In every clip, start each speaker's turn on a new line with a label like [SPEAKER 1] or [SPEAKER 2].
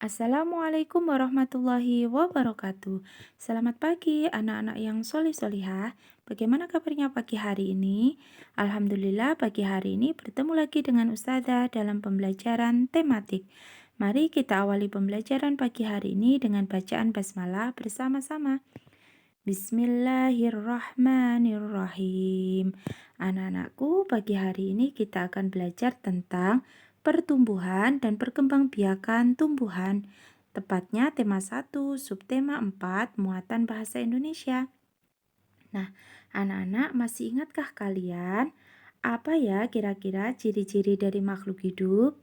[SPEAKER 1] Assalamualaikum warahmatullahi wabarakatuh. Selamat pagi anak-anak yang solih-solihah. Bagaimana kabarnya pagi hari ini? Alhamdulillah pagi hari ini bertemu lagi dengan Ustazah dalam pembelajaran tematik. Mari kita awali pembelajaran pagi hari ini dengan bacaan basmalah bersama-sama. Bismillahirrahmanirrahim. Anak-anakku, pagi hari ini kita akan belajar tentang pertumbuhan dan perkembangbiakan tumbuhan. Tepatnya tema 1, subtema 4, muatan bahasa Indonesia. Nah, anak-anak masih ingatkah kalian apa ya kira-kira ciri-ciri dari makhluk hidup?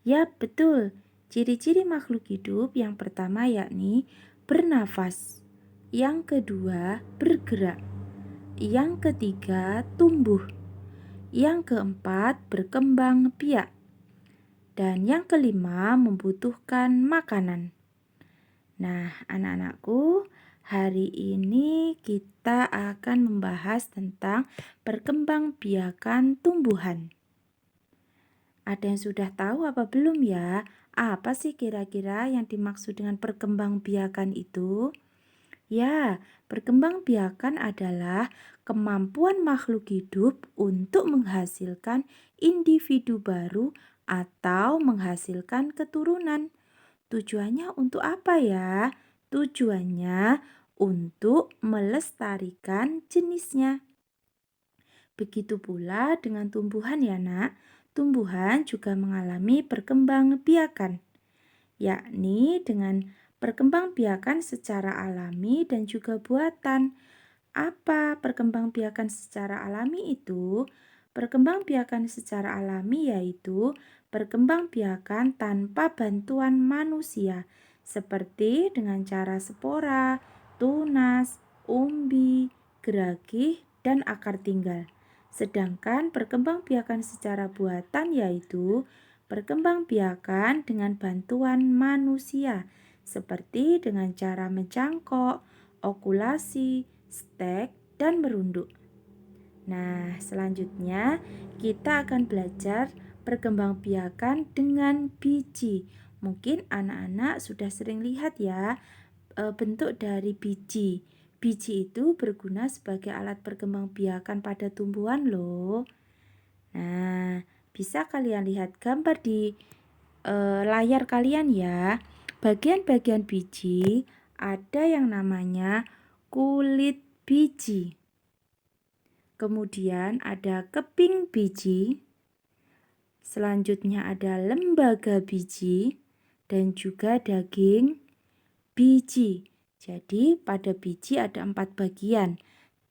[SPEAKER 1] Ya, betul. Ciri-ciri makhluk hidup yang pertama yakni bernafas. Yang kedua, bergerak. Yang ketiga, tumbuh. Yang keempat, berkembang biak. Dan yang kelima, membutuhkan makanan. Nah, anak-anakku, hari ini kita akan membahas tentang perkembangbiakan tumbuhan. Ada yang sudah tahu apa belum ya? Apa sih kira-kira yang dimaksud dengan perkembangbiakan itu? Ya, perkembangbiakan adalah kemampuan makhluk hidup untuk menghasilkan individu baru atau menghasilkan keturunan. Tujuannya untuk apa ya? Tujuannya untuk melestarikan jenisnya. Begitu pula dengan tumbuhan ya nak. Tumbuhan juga mengalami perkembangbiakan, yakni dengan perkembangbiakan secara alami dan juga buatan. Apa perkembangbiakan secara alami itu? Perkembangbiakan secara alami yaitu perkembangbiakan tanpa bantuan manusia, seperti dengan cara spora, tunas, umbi, geragih, dan akar tinggal. Sedangkan perkembangbiakan secara buatan yaitu perkembangbiakan dengan bantuan manusia, seperti dengan cara mencangkok, okulasi, stek, dan merunduk. Nah, selanjutnya kita akan belajar perkembangbiakan dengan biji. Mungkin anak-anak sudah sering lihat ya bentuk dari biji. Biji itu berguna sebagai alat perkembangbiakan pada tumbuhan loh. Nah, bisa kalian lihat gambar di layar kalian ya. Bagian-bagian biji ada yang namanya kulit biji. Kemudian ada keping biji. Selanjutnya ada lembaga biji dan juga daging biji. Jadi pada biji ada 4 bagian.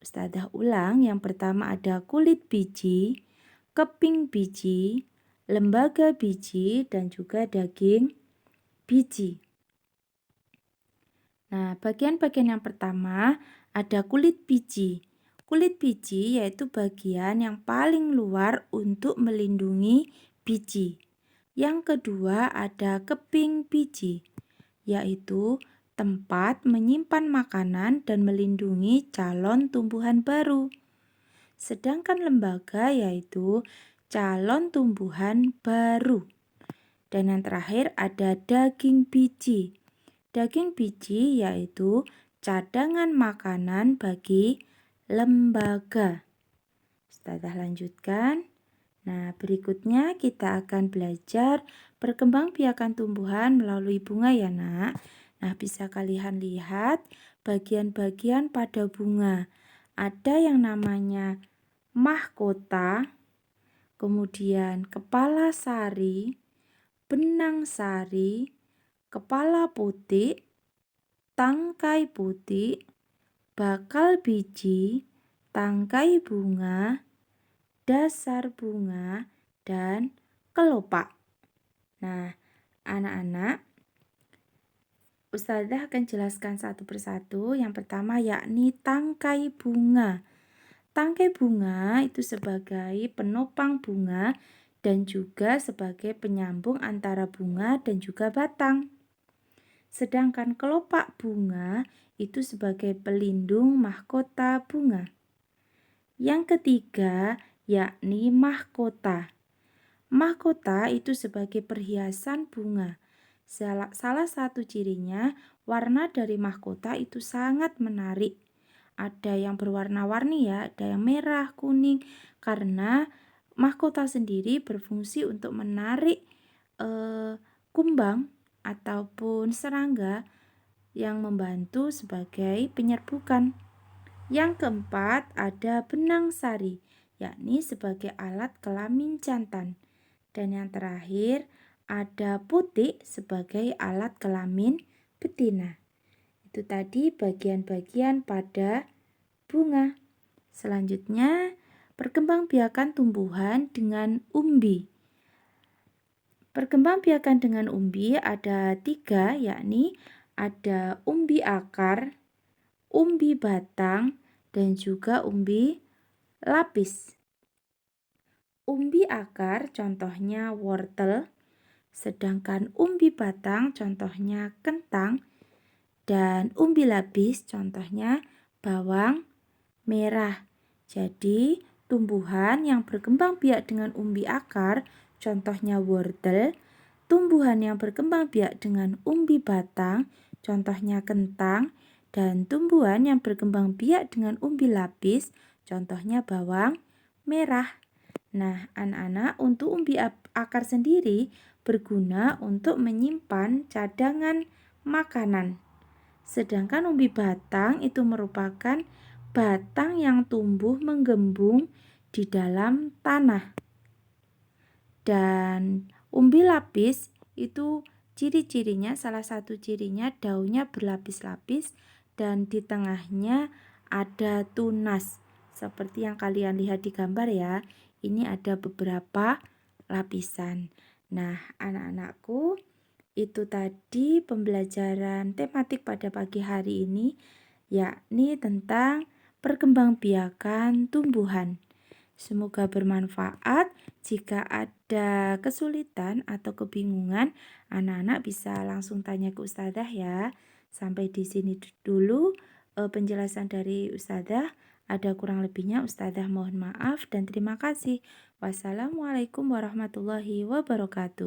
[SPEAKER 1] Ustazah ulang, yang pertama ada kulit biji, keping biji, lembaga biji, dan juga daging biji. Nah, bagian-bagian yang pertama ada kulit biji. Kulit biji yaitu bagian yang paling luar untuk melindungi biji. Yang kedua ada keping biji, yaitu tempat menyimpan makanan dan melindungi calon tumbuhan baru. Sedangkan lembaga yaitu calon tumbuhan baru. Dan yang terakhir ada daging biji. Daging biji yaitu cadangan makanan bagi lembaga. Ustazah lanjutkan. Nah, berikutnya kita akan belajar perkembangbiakan tumbuhan melalui bunga ya nak. Nah, bisa kalian lihat bagian-bagian pada bunga. Ada yang namanya mahkota, kemudian kepala sari, benang sari, kepala putih, tangkai putih, bakal biji, tangkai bunga, dasar bunga, dan kelopak. Nah, anak-anak, Ustazah akan jelaskan satu persatu. Yang pertama yakni tangkai bunga. Tangkai bunga itu sebagai penopang bunga dan juga sebagai penyambung antara bunga dan juga batang. Sedangkan kelopak bunga itu sebagai pelindung mahkota bunga. Yang ketiga yakni mahkota. Mahkota itu sebagai perhiasan bunga. Salah satu cirinya, warna dari mahkota itu sangat menarik. Ada yang berwarna-warni ya, ada yang merah, kuning, karena mahkota sendiri berfungsi untuk menarik kumbang ataupun serangga yang membantu sebagai penyerbukan. Yang keempat ada benang sari, yakni sebagai alat kelamin jantan. Dan yang terakhir ada putik sebagai alat kelamin betina. Itu tadi bagian-bagian pada bunga. Selanjutnya, perkembangbiakan tumbuhan dengan umbi. Perkembangbiakan dengan umbi ada 3, yakni ada umbi akar, umbi batang, dan juga umbi lapis. Umbi akar contohnya wortel, sedangkan umbi batang contohnya kentang, dan umbi lapis contohnya bawang merah. Jadi, tumbuhan yang berkembang biak dengan umbi akar contohnya wortel, tumbuhan yang berkembang biak dengan umbi batang contohnya kentang, dan tumbuhan yang berkembang biak dengan umbi lapis contohnya bawang merah. Nah, anak-anak, untuk umbi akar sendiri berguna untuk menyimpan cadangan makanan. Sedangkan umbi batang itu merupakan batang yang tumbuh menggembung di dalam tanah. Dan umbi lapis itu ciri-cirinya, salah satu cirinya daunnya berlapis-lapis dan di tengahnya ada tunas. Seperti yang kalian lihat di gambar ya, ini ada beberapa lapisan. Nah, anak-anakku, itu tadi pembelajaran tematik pada pagi hari ini, yakni tentang perkembangbiakan tumbuhan. Semoga bermanfaat. Jika ada kesulitan atau kebingungan, anak-anak bisa langsung tanya ke Ustadzah ya. Sampai di sini dulu penjelasan dari Ustadzah. Ada kurang lebihnya Ustadzah mohon maaf dan terima kasih. Wassalamualaikum warahmatullahi wabarakatuh.